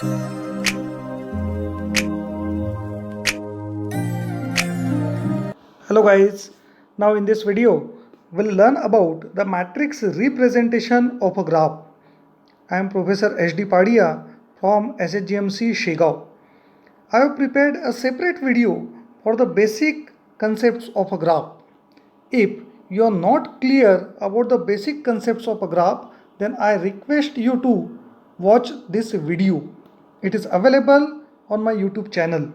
Hello guys, now in this video we'll learn about the matrix representation of a graph. I am Professor HD Padia from SHGMC Shegao. I have prepared a separate video for the basic concepts of a graph. If you are not clear about the basic concepts of a graph, then I request you to watch this video. It is available on my YouTube channel.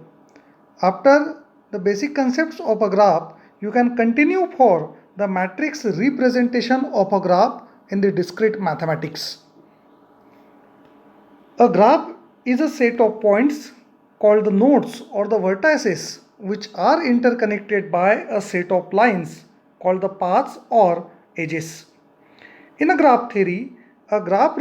After the basic concepts of a graph, you can continue for the matrix representation of a graph in the discrete mathematics. A graph is a set of points called the nodes or the vertices which are interconnected by a set of lines called the paths or edges. In a graph theory, a graph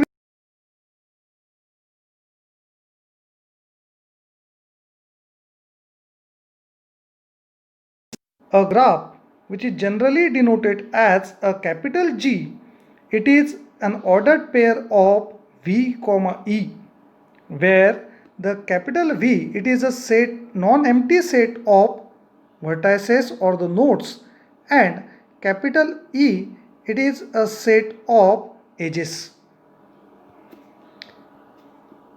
which is generally denoted as a capital G, it is an ordered pair of V, E, where the capital V, it is a set non-empty set of vertices or the nodes, and capital E, it is a set of edges.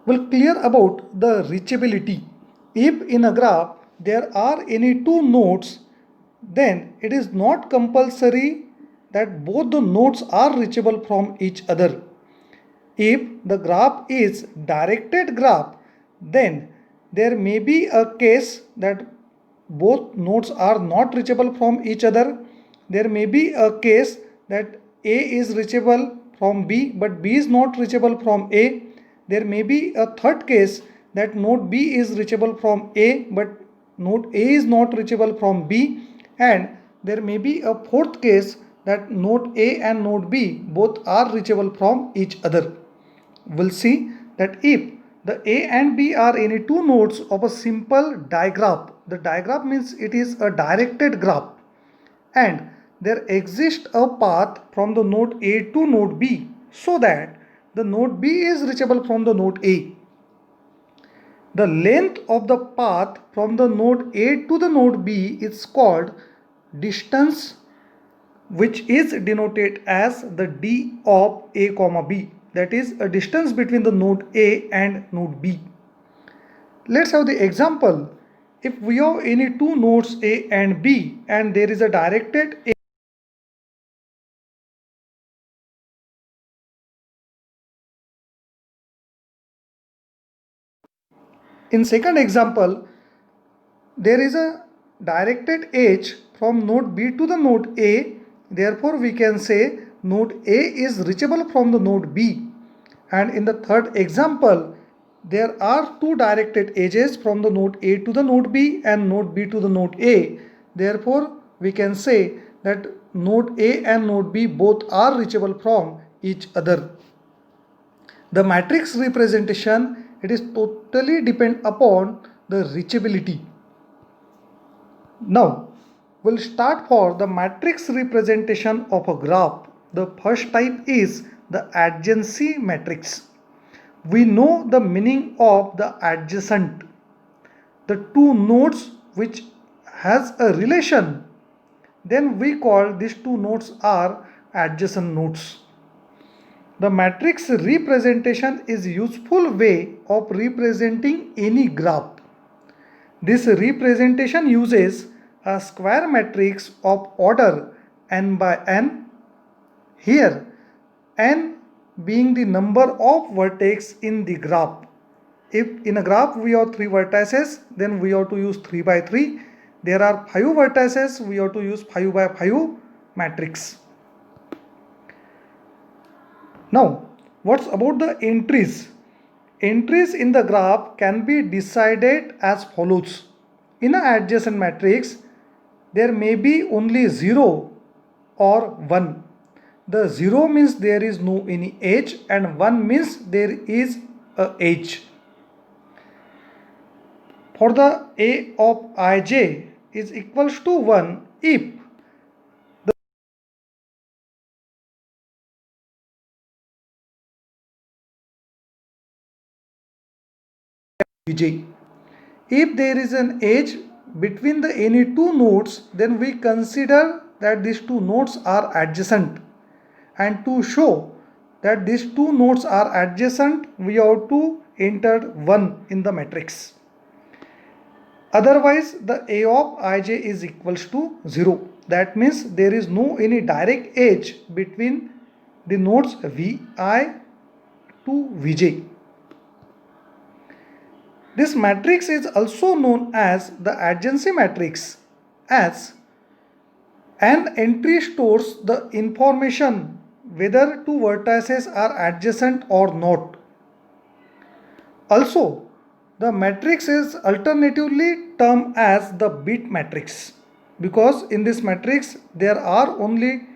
We'll clear about the reachability. If in a graph there are any two nodes, then it is not compulsory that both the nodes are reachable from each other. If the graph is directed graph, then there may be a case that both nodes are not reachable from each other. There may be a case that A is reachable from B but B is not reachable from A. There may be a third case that node B is reachable from A but node A is not reachable from B, and there may be a fourth case that node A and node B both are reachable from each other. We'll see that if the A and B are any two nodes of a simple digraph, the digraph means it is a directed graph, and there exists a path from the node A to node B so that the node B is reachable from the node A. The length of the path from the node A to the node B is called distance, which is denoted as the d of A comma B. That is a distance between the node A and node B. Let's have the example. If we have any two nodes A and B and there is a directed A. In second example, there is a directed edge from node B to the node A. Therefore, we can say node A is reachable from the node B. And in the third example, there are two directed edges from the node A to the node B and node B to the node A. Therefore, we can say that node A and node B both are reachable from each other. The matrix representation, it is totally depend upon the reachability. Now, we'll start for the matrix representation of a graph. The first type is the adjacency matrix. We know the meaning of the adjacent. The two nodes which has a relation, then we call these two nodes are adjacent nodes. The matrix representation is useful way of representing any graph. This representation uses a square matrix of order n by n. Here, n being the number of vertex in the graph. If in a graph we have 3 vertices, then we have to use 3 by 3. There are 5 vertices, we have to use 5 by 5 matrix. Now, what's about the entries? Entries in the graph can be decided as follows. In an adjacent matrix, there may be only 0 or 1. The 0 means there is no any edge and 1 means there is a edge. For the A of ij is equals to 1 if Vj. If there is an edge between the any two nodes, then we consider that these two nodes are adjacent. And to show that these two nodes are adjacent, we have to enter 1 in the matrix. Otherwise, the A of ij is equals to 0. That means there is no any direct edge between the nodes Vi to Vj. This matrix is also known as the adjacency matrix, as an entry stores the information whether two vertices are adjacent or not. Also, the matrix is alternatively termed as the bit matrix, because in this matrix there are only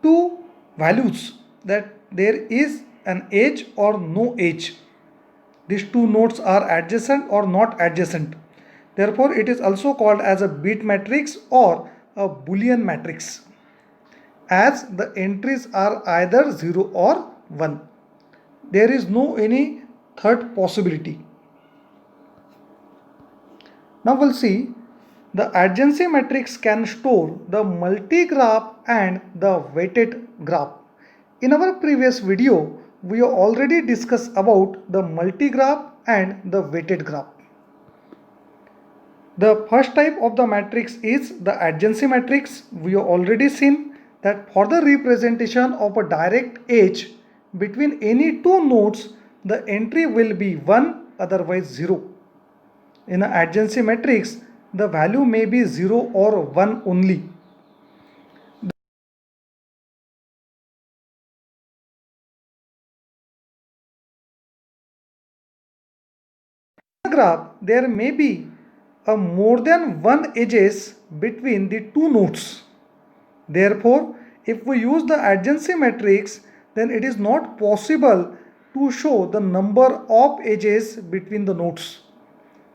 two values, that there is an edge or no edge. These two nodes are adjacent or not adjacent. Therefore, it is also called as a bit matrix or a Boolean matrix, as the entries are either 0 or 1. There is no any third possibility. Now we'll see the adjacency matrix can store the multi-graph and the weighted graph. In our previous video, we have already discussed about the multi-graph and the weighted graph. The first type of the matrix is the adjacency matrix. We have already seen that for the representation of a direct edge between any two nodes, the entry will be 1, otherwise 0. In an adjacency matrix, the value may be 0 or 1 only. In a graph, there may be a more than one edges between the two nodes. Therefore, if we use the adjacency matrix, then it is not possible to show the number of edges between the nodes.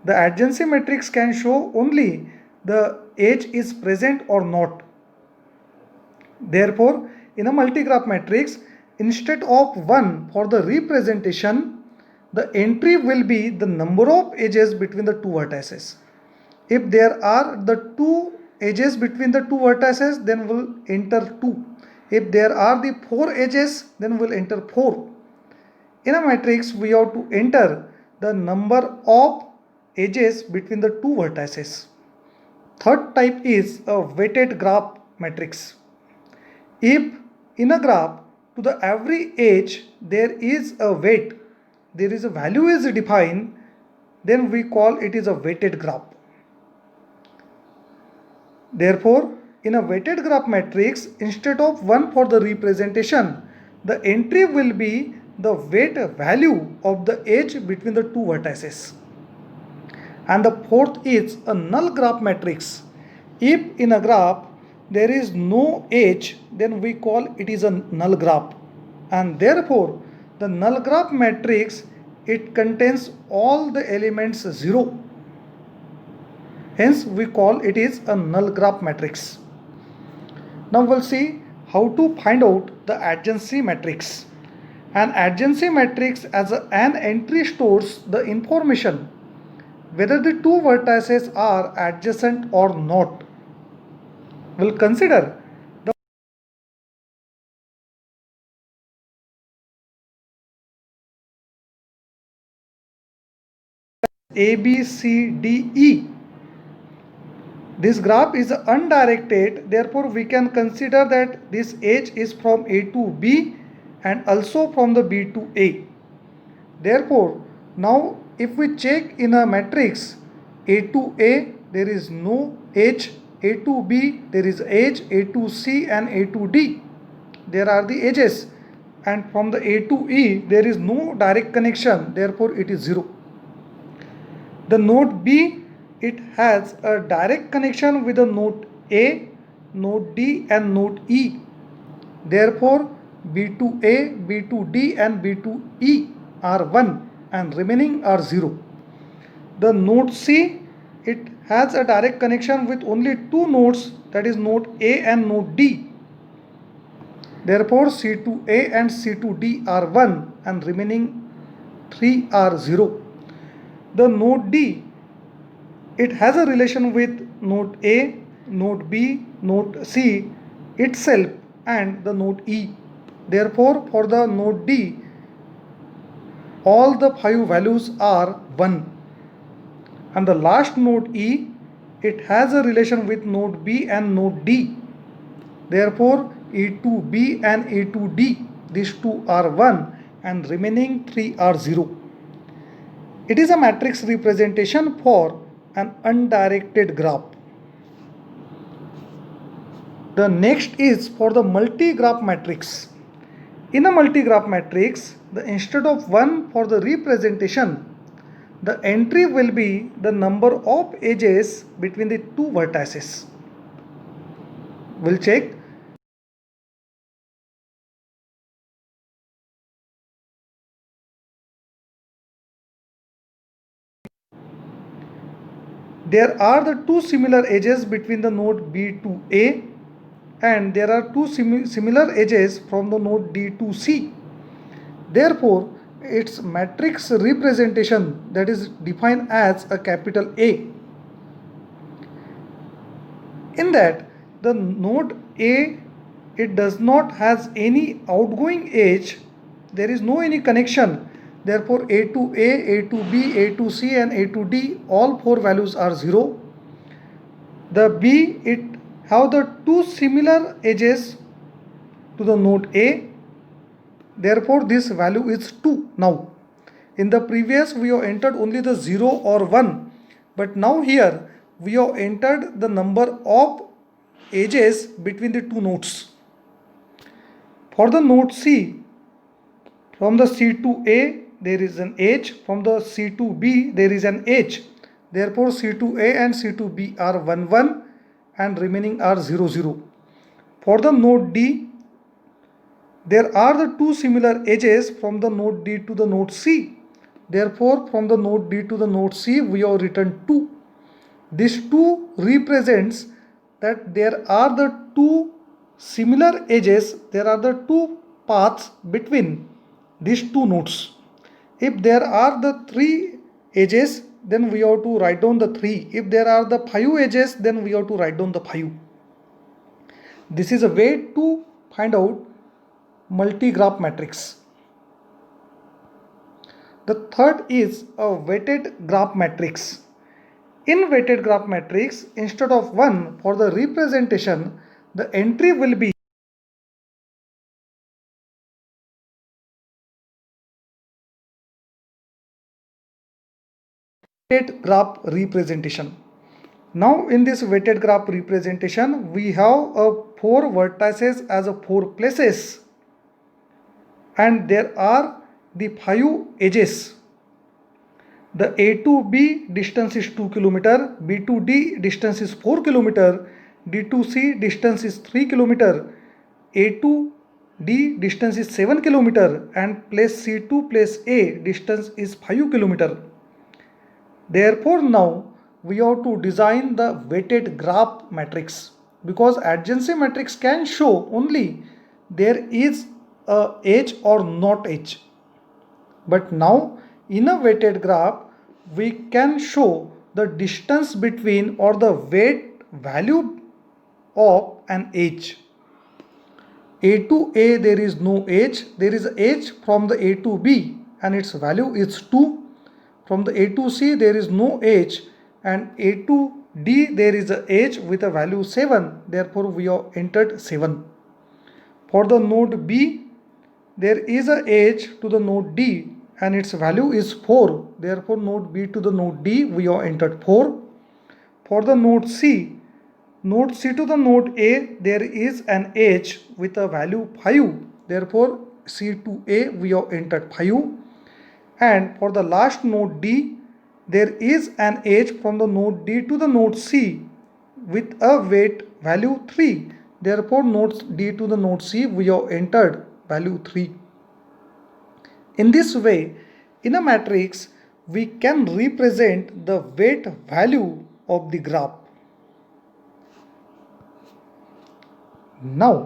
The adjacency matrix can show only the edge is present or not. Therefore, in a multigraph matrix, instead of 1 for the representation, the entry will be the number of edges between the two vertices. If there are the two edges between the two vertices, then we'll enter 2. If there are the 4 edges, then we'll enter 4. In a matrix, we have to enter the number of edges between the two vertices. Third type is a weighted graph matrix. If in a graph to the every edge there is a weight, there is a value is defined, then we call it is a weighted graph. Therefore, in a weighted graph matrix, instead of 1 for the representation, the entry will be the weight value of the edge between the two vertices. And the fourth is a null graph matrix. If in a graph there is no edge, then we call it is a null graph. And therefore, the null graph matrix, it contains all the elements 0. Hence, we call it is a null graph matrix. Now we'll see how to find out the adjacency matrix. An adjacency matrix as an entry stores the information whether the two vertices are adjacent or not. We'll consider the A, B, C, D, E. This graph is undirected, therefore we can consider that this edge is from A to B and also from the B to A. Therefore, now if we check in a matrix A to A, there is no edge, A to B, there is edge, A to C and A to D. There are the edges, and from the A to E, there is no direct connection, therefore it is 0. The node B, it has a direct connection with the node A, node D and node E. Therefore, B to A, B to D and B to E are 1 and remaining are 0. The node C, it has a direct connection with only two nodes, that is node A and node D. Therefore, C to A and C to D are 1 and remaining 3 are 0. The node D, it has a relation with node A, node B, node C itself and the node E. Therefore, for the node D, all the 5 values are 1. And the last node E, it has a relation with node B and node D. Therefore, E2B and E2D, these two are 1 and remaining 3 are 0. It is a matrix representation for an undirected graph. The next is for the multi-graph matrix. In a multi-graph matrix, instead of 1 for the representation, the entry will be the number of edges between the two vertices. We'll check. There are the two similar edges between the node B to A, and there are two similar edges from the node D to C. Therefore, its matrix representation, that is defined as a capital A. In that, the node A, it does not has any outgoing edge, there is no any connection. Therefore, A to A, A to B, A to C and A to D, all 4 values are 0. The B, it have the two similar edges to the node A. Therefore, this value is 2 now. In the previous, we have entered only the 0 or 1. But now here, we have entered the number of edges between the two nodes. For the node C, from the C to A, there is an edge. From the C to B, there is an edge. Therefore, C to A and C to B are 1, 1 and remaining are 0, 0. For the node D, there are the two similar edges from the node D to the node C. Therefore, from the node D to the node C, we have written 2. This 2 represents that there are the two similar edges, there are the two paths between these two nodes. If there are the 3 edges, then we have to write down the 3. If there are the 5 edges, then we have to write down the 5. This is a way to find out multi-graph matrix. The third is a weighted graph matrix. In weighted graph matrix, instead of 1 for the representation, the entry will be weighted graph representation. Now in this weighted graph representation, we have 4 vertices as 4 places and there are the 5 edges. The A to B distance is 2 km, B to D distance is 4 km, D to C distance is 3 km, A to D distance is 7 km and place C to place A distance is 5 km. Therefore, now we have to design the weighted graph matrix, because adjacency matrix can show only there is a edge or not edge. But now in a weighted graph, we can show the distance between or the weight value of an edge. A to A, there is no edge. There is an edge from the A to B and its value is 2. From the A to C, there is no edge, and A to D, there is an edge with a value 7. Therefore, we have entered 7. For the node B, there is an edge to the node D and its value is 4. Therefore, node B to the node D, we have entered 4. For the node C to the node A, there is an edge with a value 5. Therefore, C to A, we have entered 5. And for the last node D, there is an edge from the node D to the node C with a weight value 3. Therefore, node D to the node C, we have entered value 3. In this way, in a matrix, we can represent the weight value of the graph. Now,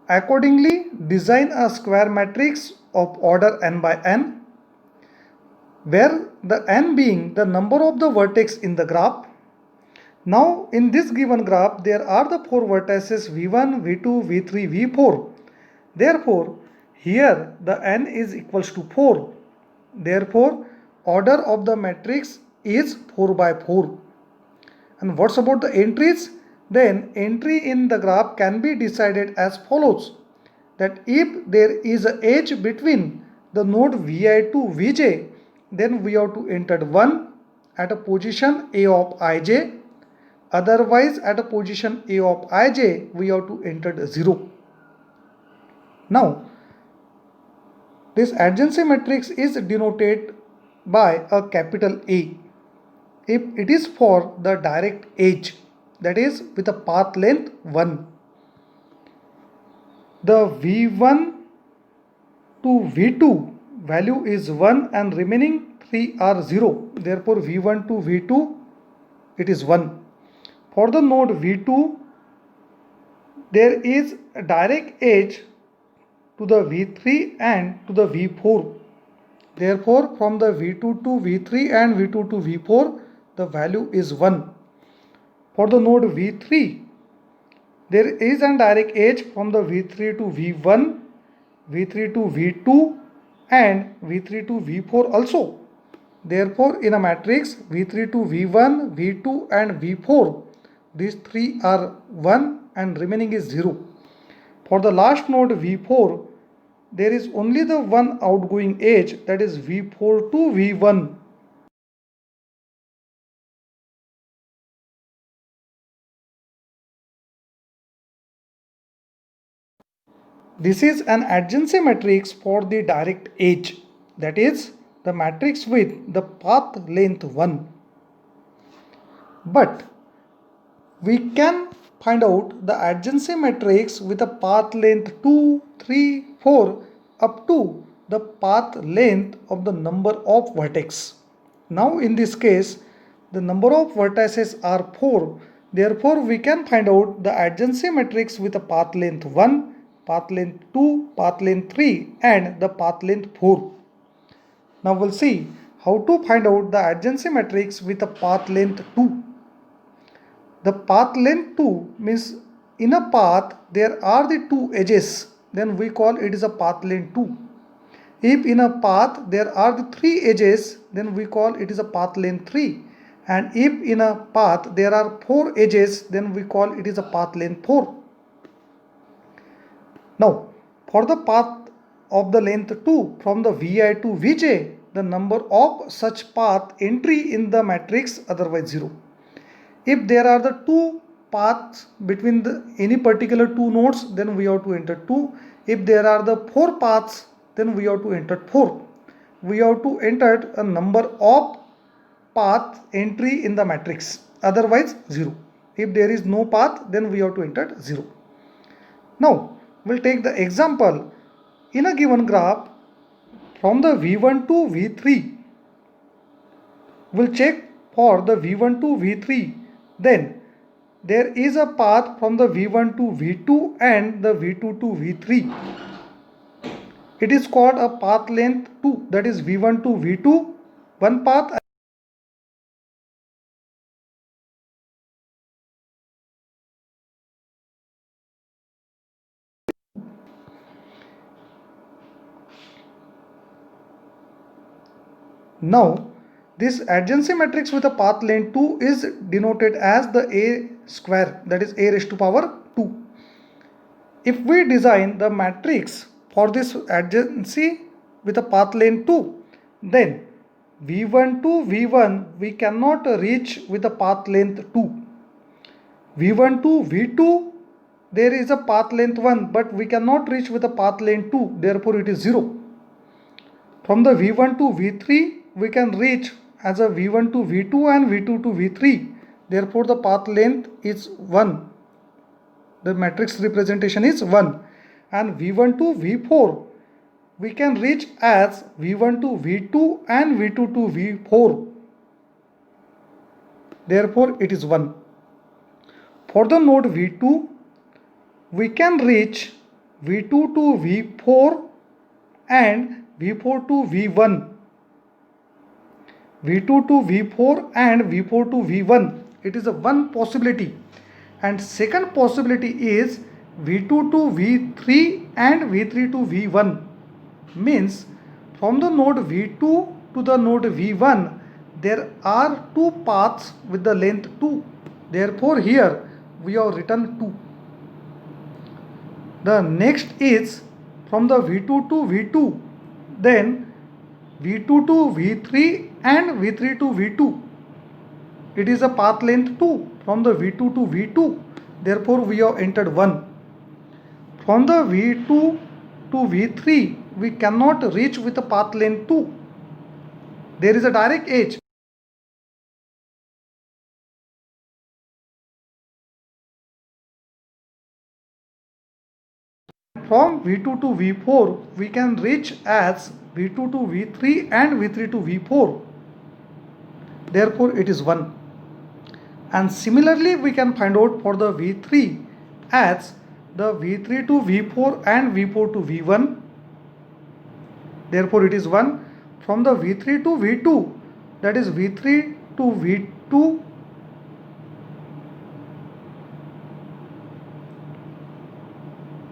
Accordingly, design a square matrix of order n by n, where the n being the number of the vertex in the graph. Now in this given graph there are the 4 vertices v1, v2, v3, v4. Therefore here the n is equals to 4. Therefore order of the matrix is 4 by 4. And what's about the entries? Then entry in the graph can be decided as follows, that if there is an edge between the node vi to vj, then we have to enter 1 at a position a of ij. Otherwise at a position a of ij we have to enter 0. Now this adjacency matrix is denoted by a capital A if it is for the direct edge, that is with a path length 1. The v1 to v2 value is 1 and remaining 3 are 0. Therefore v1 to v2 it is 1. For the node v2 there is a direct edge to the v3 and to the v4. Therefore from the v2 to v3 and v2 to v4 the value is 1. For the node v3 there is a direct edge from the v3 to v1, v3 to v2 and v3 to v4 also. Therefore in a matrix v3 to v1, v2 and v4, these 3 are 1 and remaining is 0. For the last node v4 there is only the one outgoing edge, that is v4 to v1. This is an adjacency matrix for the direct edge, that is the matrix with the path length 1. But we can find out the adjacency matrix with a path length 2, 3, 4 up to the path length of the number of vertex. Now in this case the number of vertices are 4. Therefore we can find out the adjacency matrix with a path length 1, path length 2, path length 3 and the path length 4. Now we'll see how to find out the adjacency matrix with a path length 2. The path length 2 means in a path there are the 2 edges, then we call it is a path length 2. If in a path there are the 3 edges, then we call it is a path length 3. And if in a path there are 4 edges, then we call it is a path length 4. Now for the path of the length 2 from the vi to vj, the number of such path entry in the matrix otherwise 0. If there are the 2 paths between any particular 2 nodes, then we have to enter 2. If there are the 4 paths, then we have to enter 4. We have to enter a number of path entry in the matrix, otherwise 0. If there is no path, then we have to enter 0. Now we'll take the example. In a given graph from the v1 to v3, we'll check for the v1 to v3. Then there is a path from the v1 to v2 and the v2 to v3. It is called a path length 2, that is v1 to v2, one path. Now this adjacency matrix with a path length 2 is denoted as the A square, that is A raised to power 2. If we design the matrix for this adjacency with a path length 2, then v1 to v1 we cannot reach with a path length 2. v1 to v2 there is a path length 1, but we cannot reach with a path length 2, therefore it is 0. From the v1 to v3 we can reach as a v1 to v2 and v2 to v3, therefore the path length is 1. The matrix representation is 1. And v1 to v4 we can reach as v1 to v2 and v2 to v4, therefore it is 1. For the node v2 we can reach V2 to V4 and V4 to V1. V2 to V4 and V4 to V1. It is a one possibility. And second possibility is V2 to V3 and V3 to V1. Means from the node V2 to the node V1 there are two paths with the length 2. Therefore here we have written 2. The next is from the V2 to V2, then V2 to V3 and V3 to V2. It is a path length 2 from the V2 to V2. Therefore we have entered 1. From the V2 to V3 we cannot reach with a path length 2. There is a direct edge. From V2 to V4 we can reach as V2 to V3 and V3 to V4. Therefore it is 1. And similarly we can find out for the V3 as the V3 to V4 and V4 to V1. Therefore it is 1. From the V3 to V2, that is V3 to V2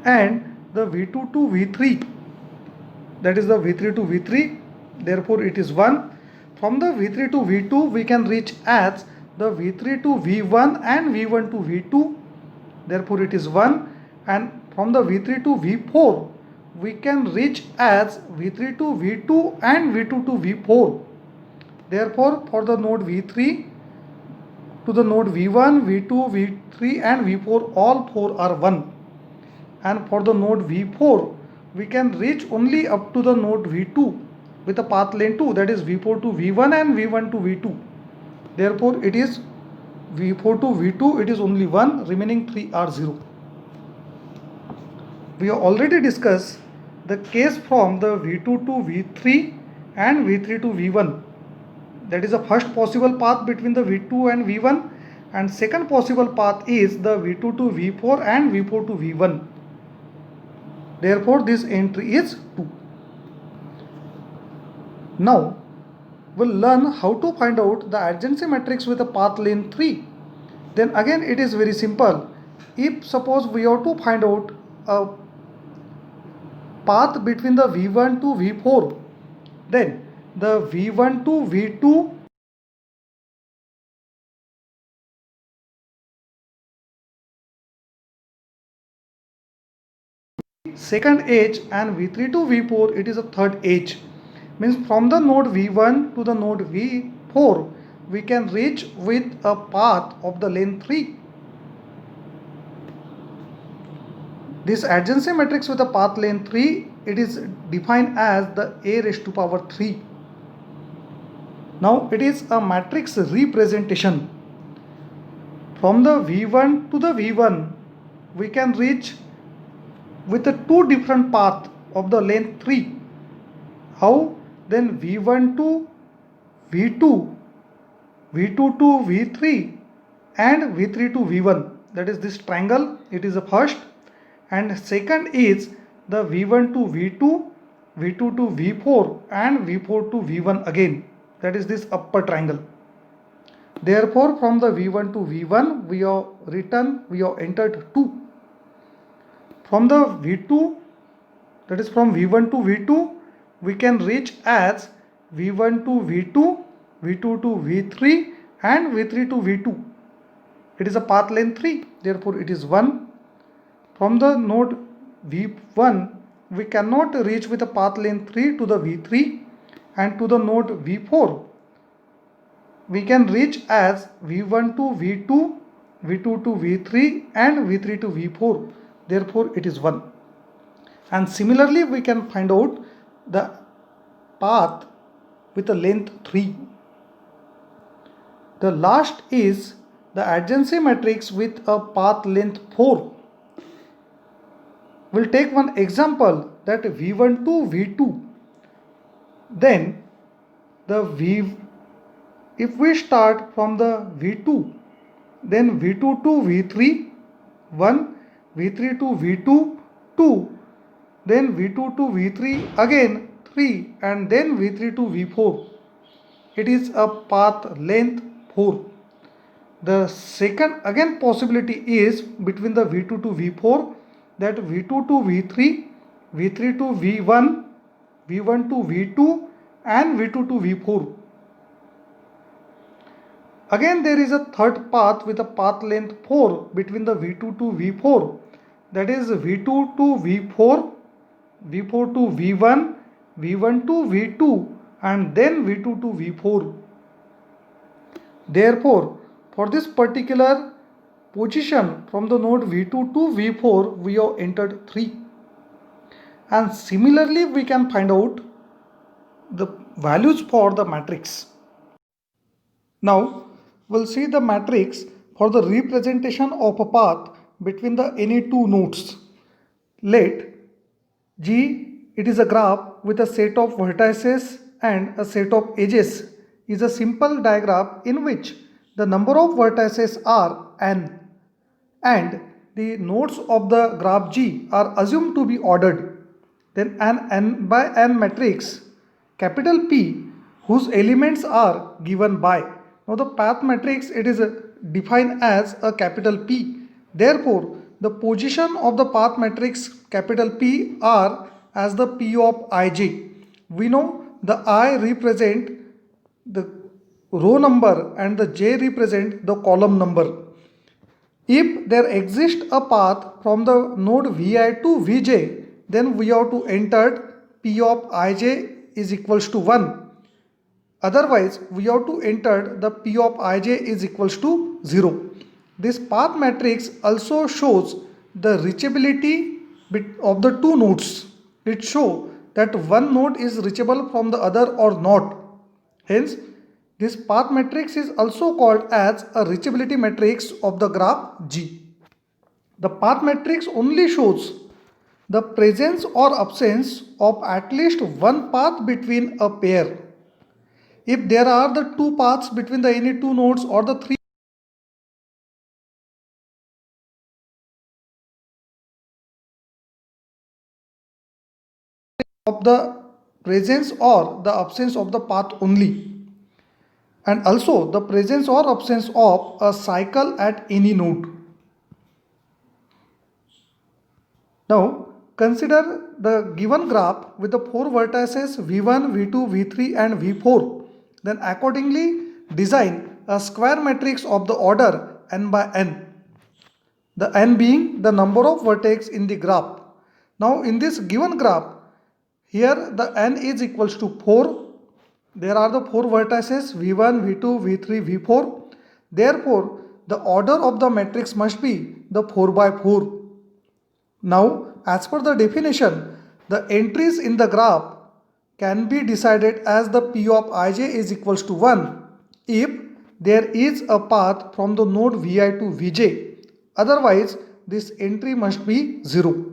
and the V2 to V3, that is the V3 to V3. Therefore it is 1. From the V3 to V2 we can reach as the V3 to V1 and V1 to V2. Therefore it is 1. And from the V3 to V4 we can reach as V3 to V2 and V2 to V4. Therefore for the node V3 to the node V1, V2, V3 and V4, all 4 are 1. And for the node V4 we can reach only up to the node V2 with a path length 2, that is V4 to V1 and V1 to V2. Therefore it is V4 to V2, it is only 1, remaining 3 are 0. We have already discussed the case from the V2 to V3 and V3 to V1. That is the first possible path between the V2 and V1, and second possible path is the V2 to V4 and V4 to V1. Therefore this entry is 2. Now we'll learn how to find out the adjacency matrix with a path length 3. Then again it is very simple. If suppose we have to find out a path between the V1 to V4, then the V1 to V2 second edge and V3 to V4 it is a third edge. Means from the node V1 to the node V4 we can reach with a path of the length 3. This adjacency matrix with a path length 3, it is defined as the A raised to power 3. Now it is a matrix representation. From the V1 to the V1 we can reach with a two different path of the length 3. How? Then V1 to V2, V2 to V3 and V3 to V1. That is this triangle, it is the first. And second is the V1 to V2, V2 to V4 and V4 to V1 again. That is this upper triangle. Therefore from the V1 to V1 we have entered 2. From the V2, that is from V1 to V2 we can reach as V1 to V2, V2 to V3 and V3 to V2. It is a path length 3, therefore it is 1. From the node V1 we cannot reach with a path length 3 to the V3, and to the node V4 we can reach as V1 to V2, V2 to V3 and V3 to V4. Therefore it is 1. And similarly we can find out the path with a length 3. The last is the adjacency matrix with a path length 4. We'll take one example, that V1 to V2. Then if we start from the V2, then V2 to V3 1, V3 to V2 2, then V2 to V3 again 3, and then V3 to V4. It is a path length 4. The second again possibility is between the V2 to V4, that V2 to V3, V3 to V1, V1 to V2 and V2 to V4. Again there is a third path with a path length 4 between the V2 to V4, that is V2 to V4, V4 to V1, V1 to V2 and then V2 to V4. Therefore, for this particular position from the node V2 to V4, we have entered 3. And similarly, we can find out the values for the matrix. Now, we'll see the matrix for the representation of a path between the any two nodes. Let G, it is a graph with a set of vertices and a set of edges, is a simple diagram in which the number of vertices are n and the nodes of the graph G are assumed to be ordered. Then an n by n matrix capital P whose elements are given by. Now the path matrix, it is defined as a capital P. Therefore, the position of the path matrix capital P are as the P of ij. We know the I represent the row number and the j represent the column number. If there exists a path from the node Vi to Vj, then we have to enter P of ij is equals to 1. Otherwise, we have to enter the P of ij is equals to 0. This path matrix also shows the reachability of the two nodes. It shows that one node is reachable from the other or not. Hence, this path matrix is also called as a reachability matrix of the graph G. The path matrix only shows the presence or absence of at least one path between a pair. If there are the two paths between the any two nodes or the three of the presence or the absence of the path only, and also the presence or absence of a cycle at any node. Now consider the given graph with the 4 vertices V1, V2, V3 and V4. Then accordingly design a square matrix of the order n by n. The n being the number of vertex in the graph. Now in this given graph, here the n is equals to 4. There are the 4 vertices V1, V2, V3, V4. Therefore, the order of the matrix must be the 4 by 4. Now, as per the definition, the entries in the graph can be decided as the P of ij is equals to 1 if there is a path from the node Vi to Vj. Otherwise, this entry must be 0.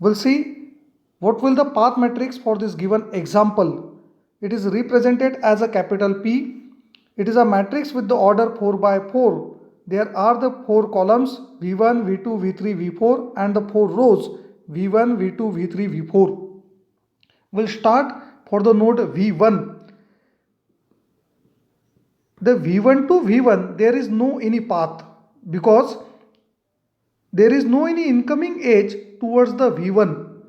We'll see what will the path matrix for this given example. It is represented as a capital P. It is a matrix with the order 4 by 4. There are the 4 columns V1, V2, V3, V4 and the 4 rows V1, V2, V3, V4. We'll start for the node V1. The V1 to V1, there is no any path because there is no any incoming edge towards the V1.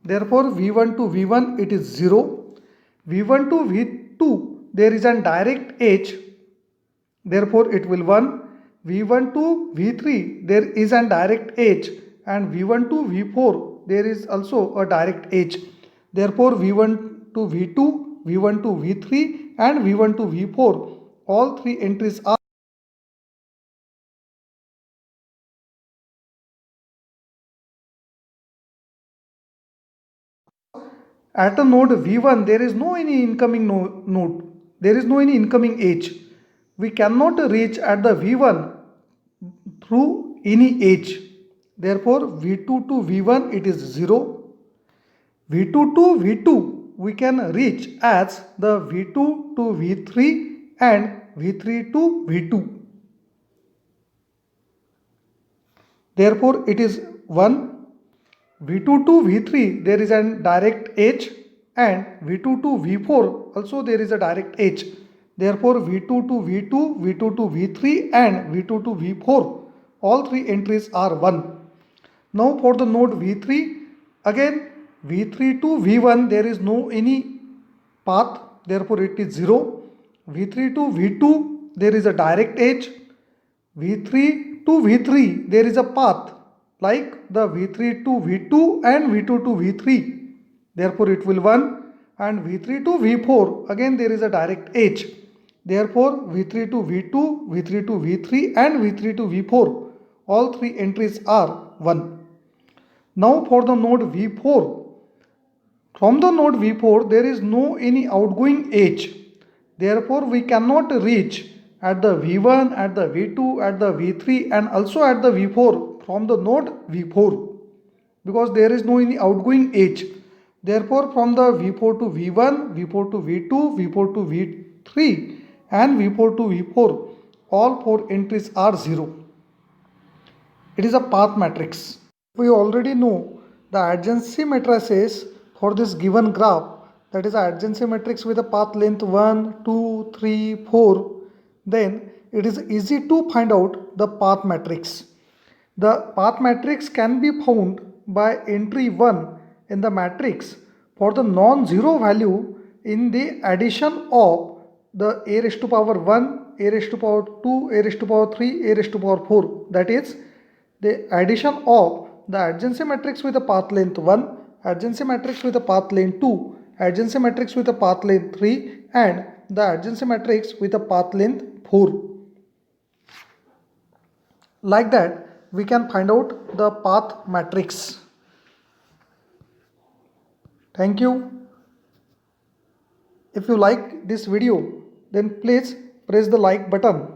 Therefore, V1 to V1 it is 0. V1 to V2 there is a direct edge. Therefore, it will 1. V1 to V3 there is a direct edge, and V1 to V4 there is also a direct edge. Therefore, V1 to V2, V1 to V3 and V1 to V4, all 3 entries are at a node V1. There is no any incoming node. There is no any incoming edge. We cannot reach at the V1 through any edge. Therefore, V2 to V1 it is 0. V2 to V2 we can reach as the V2 to V3 and V3 to V2. Therefore, it is 1. V2 to V3 there is a direct edge, and V2 to V4 also there is a direct edge. Therefore V2 to V2, V2 to V3 and V2 to V4, all three entries are 1. Now for the node V3, again V3 to V1 there is no any path, therefore it is 0. V3 to V2 there is a direct edge. V3 to V3 there is a path like the V3 to V2 and V2 to V3, therefore it will 1. And V3 to V4 again there is a direct edge, therefore V3 to V2, V3 to V3 and V3 to V4, all three entries are 1. Now for the node V4, from the node V4 there is no any outgoing edge, therefore we cannot reach at the V1, at the V2, at the V3 and also at the V4 from the node V4, because there is no any outgoing edge. Therefore from the V4 to V1, V4 to V2, V4 to V3 and V4 to V4, all four entries are 0. It is a path matrix. We already know the adjacency matrices for this given graph, that is adjacency matrix with a path length 1, 2, 3, 4, then it is easy to find out the path matrix. The path matrix can be found by entry 1 in the matrix for the non-zero value in the addition of the a raised to power 1, a raised to power 2, a raised to power 3, a raised to power 4, that is the addition of the adjacency matrix with a path length 1, adjacency matrix with a path length 2, adjacency matrix with a path length 3 and the adjacency matrix with a path length 4. Like that we can find out the path matrix. Thank you. If you like this video, then please press the like button,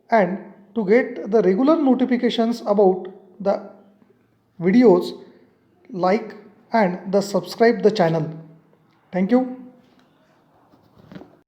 and to get the regular notifications about the videos, like and subscribe the channel. Thank you.